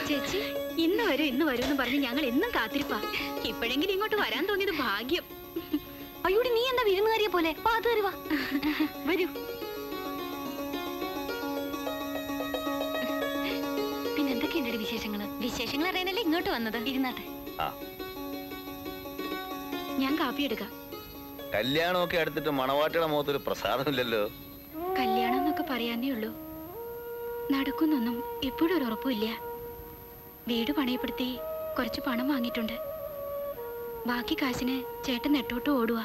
ചേച്ചി ഇന്ന് വരും എന്ന് പറഞ്ഞ് ഞങ്ങൾ എന്നും കാത്തിരിപ്പാ. ഇപ്പോഴെങ്കിലും ഇങ്ങോട്ട് വരാൻ തോന്നിയത് ഭാഗ്യം. അയ്യോടി, നീ എന്താ വിരുന്നുകാരിയെ പോലെ? വരൂ. പിന്നെന്തൊക്കെയുണ്ട് വിശേഷങ്ങള്? വിശേഷങ്ങൾ അറിയാനല്ലേ ഇങ്ങോട്ട് വന്നത്. ഇരുന്നാട്ടെ. ഞാൻ കാപ്പി എടുക്കാം. കല്യാണമൊക്കെ അടുത്തിട്ട് മണവാട്ടിയുടെ മുഖത്തൊരു പ്രസാദമില്ലല്ലോ. കല്യാണം എന്നൊക്കെ പറയാനേ ഉള്ളൂ. നടക്കുന്നൊന്നും ഇപ്പോഴും ഒരു ഉറപ്പില്ല. വീട് പണയപ്പെടുത്തി കുറച്ച് പണം വാങ്ങിയിട്ടുണ്ട്. ബാക്കി കാശിന് ചേട്ടൻ നെട്ടോട്ട് ഓടുക.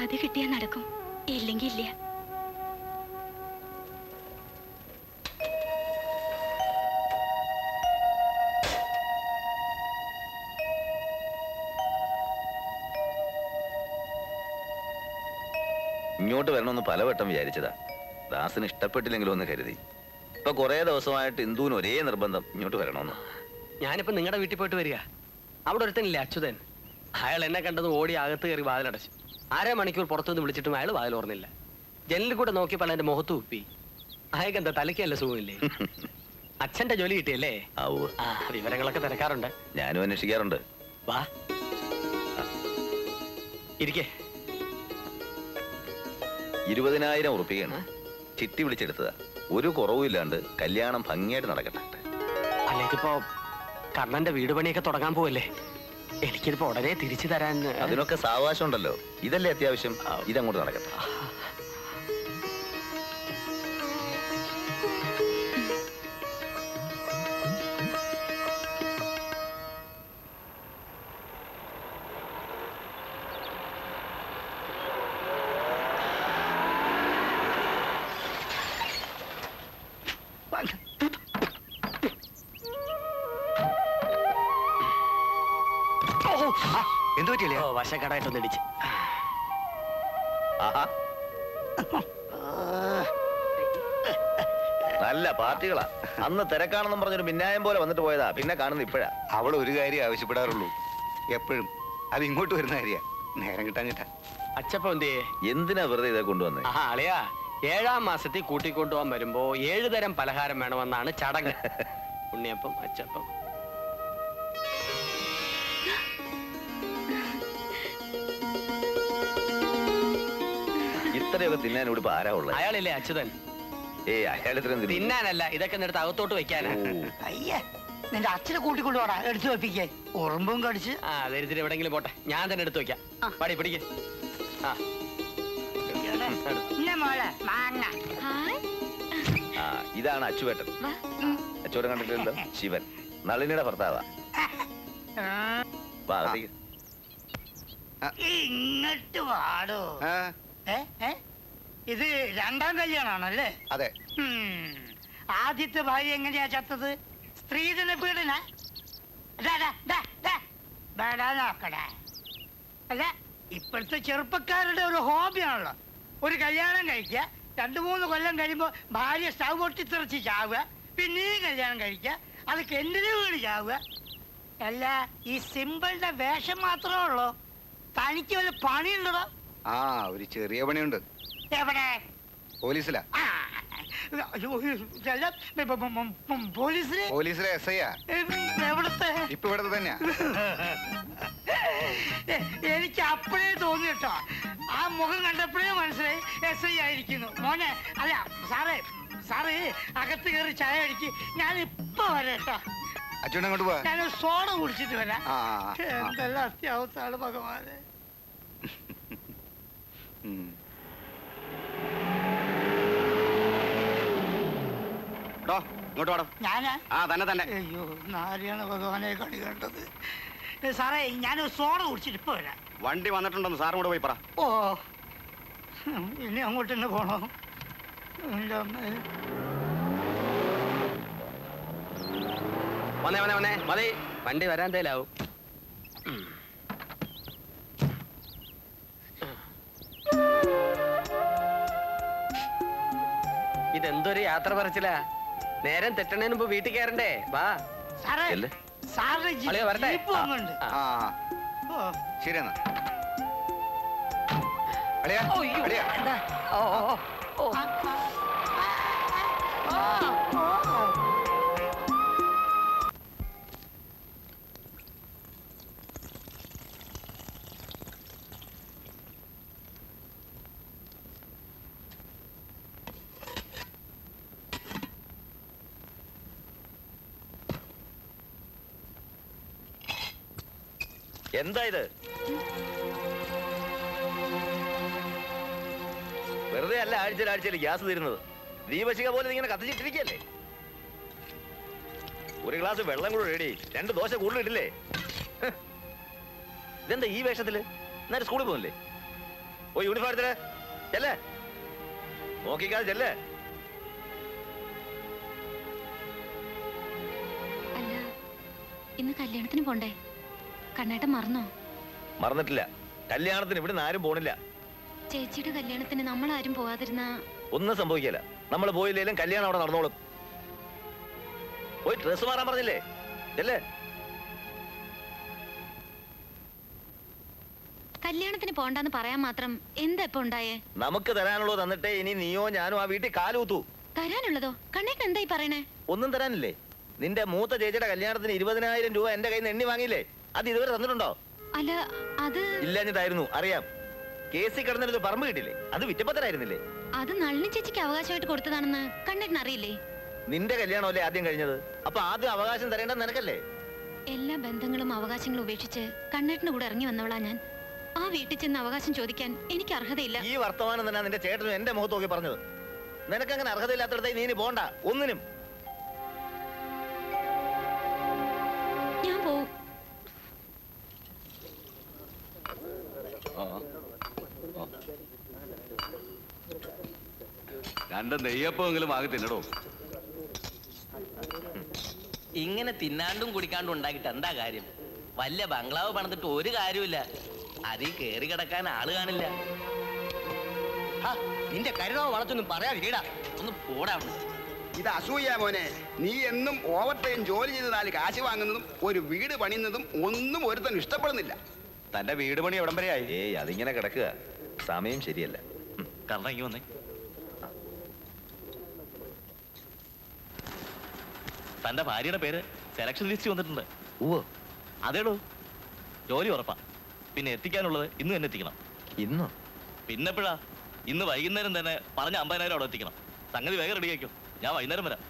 അത് കിട്ടിയാൽ നടക്കും, ഇല്ലെങ്കിൽ ഇല്ല. ഇങ്ങോട്ട് വരണമെന്ന് പലവട്ടം വിചാരിച്ചതാ. ദാസിന് ഇഷ്ടപ്പെട്ടില്ലെങ്കിലും ഒന്ന് കരുതി. ഇപ്പൊ കുറെ ദിവസമായിട്ട് ഇന്ദുവിന് ഒരേ നിർബന്ധം ഇങ്ങോട്ട് വരണമെന്ന്. ഞാനിപ്പോ നിങ്ങളുടെ വീട്ടിൽ പോയിട്ട് വരിക. അവിടെ ഒരുത്തനില്ലേ അച്യുതൻ, അയാൾ എന്നെ കണ്ടത് ഓടി അകത്ത് കയറി വാതിലടച്ചു. 1/2 മണിക്കൂർ പുറത്തുനിന്ന് വിളിച്ചിട്ടും അയാൾ വാതിൽ ഓർന്നില്ല. ജനലിൽ കൂടെ നോക്കിയപ്പോൾ എന്റെ മുഖത്ത് ഉപ്പി. അയാൾക്ക് എന്താ തലയ്ക്കല്ല സുഖമില്ലേ? അച്ഛന്റെ ജോലി കിട്ടിയല്ലേ? വിവരങ്ങളൊക്കെ തിരക്കാറുണ്ട്. ഞാനും അന്വേഷിക്കാറുണ്ട്. വാ ഇരിക്കേ. 20,000 ഉറുപ്പികയാണ് ചിട്ടി വിളിച്ചെടുത്തതാ. ഒരു കുറവുമില്ലാണ്ട് കല്യാണം ഭംഗിയായിട്ട് നടക്കട്ടെ. അല്ല, ഇതിപ്പോ കർണന്റെ വീട് പണിയൊക്കെ തുടങ്ങാൻ പോവല്ലേ? എനിക്കിതിപ്പോ ഉടനെ തിരിച്ചു തരാൻ. അതിനൊക്കെ സാവകാശം ഉണ്ടല്ലോ. ഇതല്ലേ അത്യാവശ്യം. ഇതങ്ങോട്ട് നടക്കട്ടെ. വശക്കടായിട്ടൊന്ന് ഇടിച്ച്. നല്ല പാർട്ടികളാ. അന്ന് തിരക്കാണെന്നും പറഞ്ഞൊരു മിന്നായം പോലെ വന്നിട്ട് പോയതാ. പിന്നെ കാണുന്നത് ഇപ്പോഴാ. അവൾ ഒരു കാര്യം ആവശ്യപ്പെടാറുള്ളൂ എപ്പോഴും. അത് ഇങ്ങോട്ട് വരുന്ന കാര്യ. നേരം കിട്ടാൻ കിട്ടാ. അച്ചപ്പം എന്തേ? എന്തിനാ വെറുതെ ഇതൊക്കെ കൊണ്ടുവന്നേ? അളിയാ, 7-ാം മാസത്തിൽ കൂട്ടിക്കൊണ്ടുപോകാൻ വരുമ്പോ 7 തരം പലഹാരം വേണമെന്നാണ് ചടങ്ങ്. ഉണ്ണിയപ്പം, അച്ചപ്പം. ഇത്രയൊക്കെ തിന്നാൻ ഇവിടെ ആരാ ഉള്ളത്? അയാളില്ലേ അച്യുതൻ? അയാൾ ഇത്രയും തിന്നാനല്ല, ഇതൊക്കെ എടുത്ത് അകത്തോട്ട് വെക്കാനാ. അയ്യേ, നിന്റെ അച്ഛനെ കൂട്ടിക്കൊണ്ടുപോടാ. എടുത്തു വെപ്പിക്കേ. ഉറുമ്പും കടിച്ച്. ദരിദ്രം എവിടെങ്കിലും പോട്ടെ, ഞാൻ തന്നെ എടുത്തു വെക്കാം. പടി പിടിക്ക്. ഇതാണ് അച്ചുവേട്ടൻ. അച്ചുവേട്ടൻ കണ്ടിട്ടുണ്ടോ? ശിവൻ, നളിനിയുടെ ഭർത്താവാ. ഇങ്ങോട്ട് വാടോ. ഇത് 2-ാം കല്യാണാണല്ലേ? അതെ. ആദ്യത്തെ ഭാര്യ എങ്ങനെയാ ചത്തത്? സ്ത്രീധന പീഡന. അല്ല, ഇപ്പോഴത്തെ ചെറുപ്പക്കാരുടെ ഒരു ഹോബിയാണല്ലോ. ഒരു കല്യാണം കഴിക്കുക, 2-3 കൊല്ലം കഴിയുമ്പോ ഭാര്യ സ്റ്റവ് പൊട്ടിത്തെറിച്ച് ചാവുക, പിന്നെയും കല്യാണം കഴിക്കുക, അത് കെന്റിന് വീട് ചാവുക. അല്ല, ഈ സിമ്പിളുടെ വേഷം മാത്രമേ ഉള്ളൂ. തനിക്ക് വല്ല പണിയുണ്ടോ? ഒരു ചെറിയ പണിയുണ്ട്. എവിടെ? പോലീസിലാ. പോലീസിലെ SI. എവിടത്തെ? ഇപ്പൊ ഇവിടത്തെ തന്നെയാ. എനിക്ക് അപ്പോഴേ തോന്നി കേട്ടോ. ആ മുഖം കണ്ടപ്പോഴേ മനസ്സിലായി SI ആയിരിക്കുന്നു. മോനെ, അല്ല സാറേ അകത്ത് കയറി ചായ അടിക്ക്. ഞാൻ ഇപ്പൊ വരാട്ടോ. അച്ഛൻ അങ്ങോട്ട് പോവാ. ഞാൻ സോഡ കുടിച്ചിട്ട് വരാം. എന്തെല്ലാം അത്യാവശ്യമാണ് ഭഗവാനെ. ഞാനാ? തന്നെ. അയ്യോ, നാരിയാണ് ഭഗവാനെ കണി കണ്ടത്. സാറേ, ഞാൻ സോഡ കുടിച്ചിട്ട് ഇപ്പൊ വരാം. വണ്ടി വന്നിട്ടുണ്ടെന്ന് സാറും കൂടെ പോയി പറ. ഓ, ഇനി അങ്ങോട്ട് തന്നെ പോണോ? വന്നേ മതി. വണ്ടി വരാൻ തേലാവും. ഇതെന്തൊരു യാത്ര പറച്ചില്ല. നേരം തെറ്റണേന് മുമ്പ് വീട്ടിൽ കയറണ്ടേ? വാ. വരട്ടെ. ശരി എന്നാ. എന്താ ഇത്? വെറുതെ അല്ല ആഴ്ചയിൽ ഗ്യാസ് തീരുന്നത്. ദീപശിക പോലെ ഇങ്ങനെ കത്തിച്ചിട്ടിരിക്കല്ലേ. ഒരു ഗ്ലാസ് വെള്ളം കൂടെ റെഡി, 2 ദോശ കൂടുതൽ ഇട്ടില്ലേ? ഇതെന്താ ഈ വേഷത്തില്? നേരെ സ്കൂളിൽ പോകുന്നില്ലേ? ഓ യൂണിഫോം എടുത്തില്ലേ? ചെല്ലേ, നോക്കിക്കാതെ ചെല്ലേ. അല്ല, ഇന്ന് കല്യാണത്തിന് പോണ്ടേ? കണ്ണേട്ടൻ മറന്നോ? മറന്നിട്ടില്ല. കല്യാണത്തിന് ഇവിടുന്ന് ആരും പോണില്ല. ചേച്ചിയുടെ കല്യാണത്തിന് നമ്മളാരും പോവാതിരുന്ന ഒന്നും സംഭവിക്കില്ല. നമ്മൾ പോയില്ലേലും കല്യാണം അവിടെ നടന്നോളും. പോയി ഡ്രസ് മാറാൻ പറഞ്ഞില്ലേ? ചെല്ലേ. കല്യാണത്തിന് പോണ്ടെന്ന് പറയാൻ മാത്രം എന്താ ഇപ്പൊ ഉണ്ടായേ? നമുക്ക് തരാനുള്ളത് തന്നിട്ടേ ഇനി നീയോ ഞാനോ ആ വീട്ടിൽ കാലുകുത്തൂ. തരാനുള്ളതോ? കണ്ണേട്ടൻ എന്തായി പറയണേ? ഒന്നും തരാനില്ലേ? നിന്റെ മൂത്ത ചേച്ചിയുടെ കല്യാണത്തിന് 20,000 രൂപ എന്റെ കയ്യിൽ നിന്ന് എണ്ണി വാങ്ങിയില്ലേ? അത് ഇതുവരെ തന്നിട്ടുണ്ടോ? അല്ല, അത് ഇല്ലാഞ്ഞിട്ടായിരുന്നു, അറിയാം. കേസിൽ കിടന്നിട്ട് പറമ്പ് കിട്ടില്ലേ? അത് വിറ്റപ്പത്തരായിരുന്നില്ലേ? അത് നളിനി ചേച്ചിക്ക് അവകാശമായിട്ട് കൊടുത്തതാണെന്ന് കണ്ണേട്ടൻ അറിയില്ലേ? നിന്റെ കല്യാണമല്ലേ ആദ്യം കഴിഞ്ഞത്? അപ്പൊ ആദ്യം അവകാശം തരേണ്ടത് നിനക്കല്ലേ? എല്ലാ ബന്ധങ്ങളും അവകാശങ്ങളും ഉപേക്ഷിച്ച് കണ്ണേട്ടന്റെ കൂടെ ഇറങ്ങി വന്നവളാ ഞാൻ. ആ വീട്ടിൽ ചെന്ന് അവകാശം ചോദിക്കാൻ എനിക്ക് അർഹതയില്ല. ഈ വർത്തമാനം തന്നെ നിന്റെ ചേട്ടനും എന്റെ മുഖത്ത് നോക്കി പറഞ്ഞത്. നിനക്കങ്ങനെ അർഹതയില്ലാത്തടത്തേക്ക് നീ ഇനി പോണ്ട ഒന്നിനും. ഞാൻ പോവും. രണ്ട് നെയ്യപ്പമെങ്കിലും വാങ്ങി തിന്നടോ. ഇങ്ങനെ തിന്നാണ്ടും കുടിക്കാണ്ടും ഉണ്ടാക്കിട്ട് എന്താ കാര്യം? വല്ല ബംഗ്ലാവ് പണിതിട്ട് ഒരു കാര്യമില്ല. അതിൽ കേറി കിടക്കാൻ ആള് കാണില്ല. നിന്റെ കരുതാവ് വളർത്തൊന്നും പറയാതിരിടാ. ഒന്ന് പോടാ. ഇത് അസൂയ മോനെ. നീ എന്നും ഓവർ ടൈം ജോലി ചെയ്ത് 4 കാശ് വാങ്ങുന്നതും ഒരു വീട് പണിയുന്നതും ഒന്നും ഒരുത്തൻ ഇഷ്ടപ്പെടുന്നില്ല. തന്റെ വീട് പണി എവിടം വരെ ആയി? ഏയ് അതിങ്ങനെ കിടക്കുക. സമയം ശരിയല്ല. കറങ്ങി വന്നേ. തന്റെ ഭാര്യയുടെ പേര് സെലക്ഷൻ ലിസ്റ്റ് വന്നിട്ടുണ്ട്. ഓ അതേടോ, ജോലി ഉറപ്പാ. പിന്നെ എത്തിക്കാനുള്ളത് ഇന്ന് തന്നെ എത്തിക്കണം. ഇന്നോ? പിന്നെപ്പോഴാ? ഇന്ന് വൈകുന്നേരം തന്നെ പറഞ്ഞ 50,000 അവിടെ എത്തിക്കണം. സംഗതി വേഗം റെഡിയാക്കും. ഞാൻ വൈകുന്നേരം വരാം.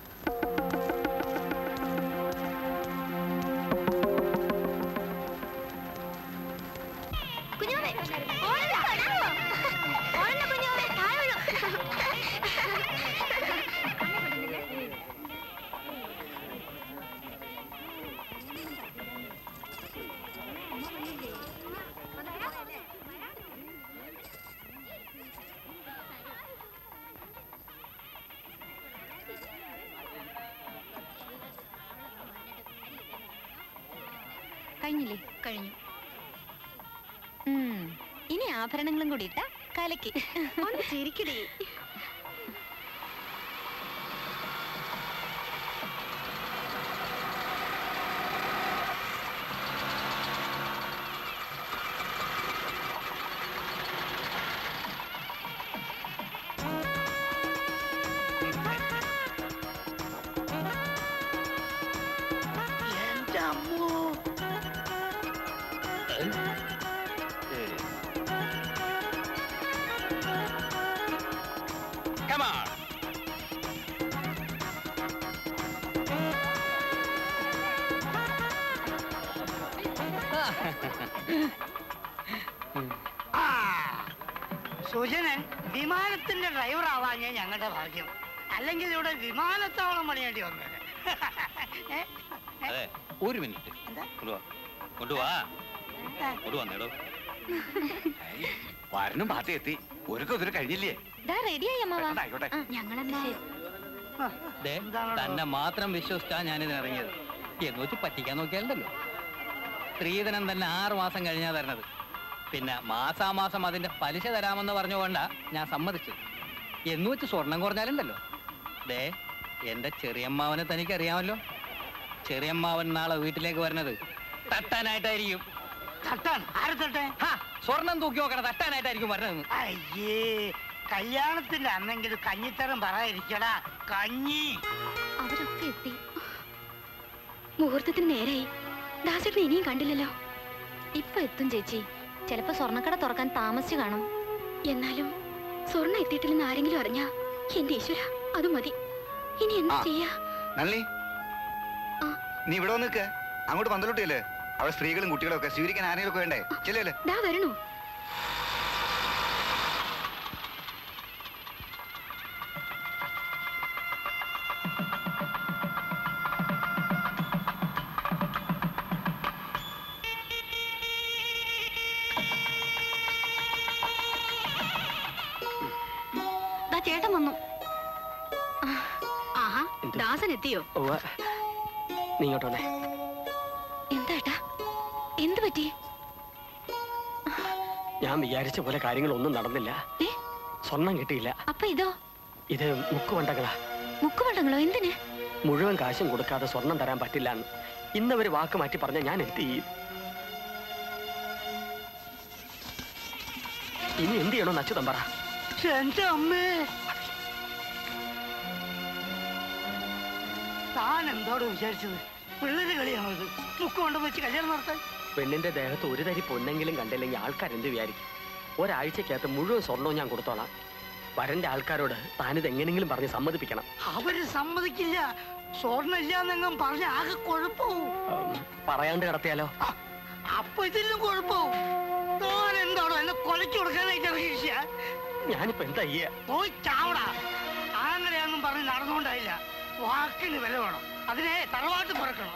കഴിഞ്ഞില്ലേ? കഴിഞ്ഞു. ഇനി ആഭരണങ്ങളും കൂടി ഇട്ട കലക്കി. ചിരിക്കടി. എന്റെ അമ്മോ, സുജനൻ വിമാനത്തിന്റെ ഡ്രൈവർ ആവാഞ്ഞേ ഞങ്ങളുടെ ഭാഗ്യം. അല്ലെങ്കിൽ ഇവിടെ വിമാനത്താവളം പണിയേണ്ടി വന്നത്. അതെ, ഒരു മിനിറ്റ്. കൊണ്ടുവാ വന്നേടോ. വരനും പാർട്ടി എത്തി. ഒരുക്കൊരു കഴിഞ്ഞില്ലേ? റെഡിയായി അമ്മാവാ. ആയിക്കോട്ടെ. ഞങ്ങളെന്നാ തന്നെ മാത്രം വിശ്വസിച്ചാ ഞാനിത് ഇറങ്ങിയത്. എന്ന് വെച്ച് പറ്റിക്കാൻ നോക്കിയാലുണ്ടല്ലോ. സ്ത്രീധനം തന്നെ 6 മാസം കഴിഞ്ഞാ തരണത്. പിന്നെ മാസാമാസം അതിന്റെ പലിശ തരാമെന്ന് പറഞ്ഞുകൊണ്ടാ ഞാൻ സമ്മതിച്ചത്. എന്ന് വെച്ച് സ്വർണം കുറഞ്ഞാലുണ്ടല്ലോ. ദേ, എന്റെ ചെറിയമ്മാവനെ തനിക്കറിയാമല്ലോ. ചെറിയമ്മാവൻ നാളെ വീട്ടിലേക്ക് വരുന്നത് തട്ടാനായിട്ടായിരിക്കും. തട്ടാൻ? ആരെ തട്ടാൻ? സ്വർണം തൂക്കി നോക്കണം, തട്ടാനായിട്ടായിരിക്കും വരുന്നത്. അയ്യേ, കല്യാണത്തിന്റെ അന്നെങ്കിലും കഞ്ഞിത്തരം പറയാതിരിക്കടാ. കഞ്ഞി. അവരൊക്കെ എത്തി. മുഹൂർത്തത്തിന് നേരായി. ദാസേട്ടനെ ഇനിയും കണ്ടില്ലല്ലോ. ഇപ്പൊ എത്തും ചേച്ചി. ചിലപ്പോ സ്വർണ്ണക്കട തുറക്കാൻ താമസിച്ചു കാണും. എന്നാലും സ്വർണ്ണം എത്തിയിട്ടില്ലെന്ന് ആരെങ്കിലും അറിഞ്ഞാ എന്റെ ഈശ്വര അത് മതി. ഇനി എന്താ ചെയ്യാ? നളിനി, ആ. നീ ഇവിടെ വന്ന് നിൽക്ക. അങ്ങോട്ട് പന്തലോട്ടിയല്ലേ? അവിടെ സ്ത്രീകളും കുട്ടികളും ഒക്കെ സ്വീകരിക്കാൻ ആരെങ്കിലും ഒക്കെ വേണ്ടേ? ചെല്ലേ. ദാ വരണു. ചേട്ടൻ വന്നു. ആഹാ, ദാസൻ എത്തിയോ? നീ ഇങ്ങോട്ട് വന്നേ. എന്താ ഏട്ടാ, എന്ത് പറ്റി? ഞാൻ വിചാരിച്ച പോലെ കാര്യങ്ങളൊന്നും നടന്നില്ല. സ്വർണം കിട്ടിയില്ല. അപ്പൊ ഇതോ? ഇത് മുക്കുവണ്ടങ്ങളാ. മുക്കുവണ്ടങ്ങളോ? എന്തിന്? മുഴുവൻ കാശും കൊടുക്കാതെ സ്വർണം തരാൻ പറ്റില്ല എന്ന് ഇന്നവര് വാക്ക് മാറ്റി പറഞ്ഞ ഞാൻ എന്ത് ചെയ്യും? ഇനി എന്ത് ചെയ്യണോ അച്യുതം പറ. എന്റെ അമ്മേ, താൻ എന്തോട് വിചാരിച്ചത്? പിള്ളേര് കളിയാണോ ഇത്? മുക്ക് കൊണ്ടുവന്ന് വെച്ച് കല്യാണം നടത്താൻ? പെണ്ണിന്റെ ദേഹത്ത് ഒരു തരി പൊന്നെങ്കിലും കണ്ടില്ലെങ്കിൽ ആൾക്കാരെന്ത് വിചാരിക്കും? ഒരാഴ്ചക്കകത്ത് മുഴുവൻ സ്വർണവും ഞാൻ കൊടുത്തോളാം. വരന്റെ ആൾക്കാരോട് താനിത് എങ്ങനെങ്കിലും പറഞ്ഞ് സമ്മതിപ്പിക്കണം. അവര് സമ്മതിക്കില്ല. സ്വർണ്ണം ഇല്ലാന്നെങ്ങും പറഞ്ഞ ആകെ കുഴപ്പവും. പറയാണ്ട് കിടത്തിയാലോ? അപ്പൊ ഇതിലും കുഴപ്പവും. താൻ എന്താണോ എന്നെ കൊലച്ചു കൊടുക്കാനായിട്ട് ഇറങ്ങിയ? ഞാനിപ്പോ എന്താ ചെയ്യാ? പോയി ചാവടാ. അങ്ങനെയൊന്നും പറഞ്ഞ് നടന്നുകൊണ്ടായില്ല. വാക്കിന് വില വേണം. അതിനെ തറവാട്ട് പറക്കണം.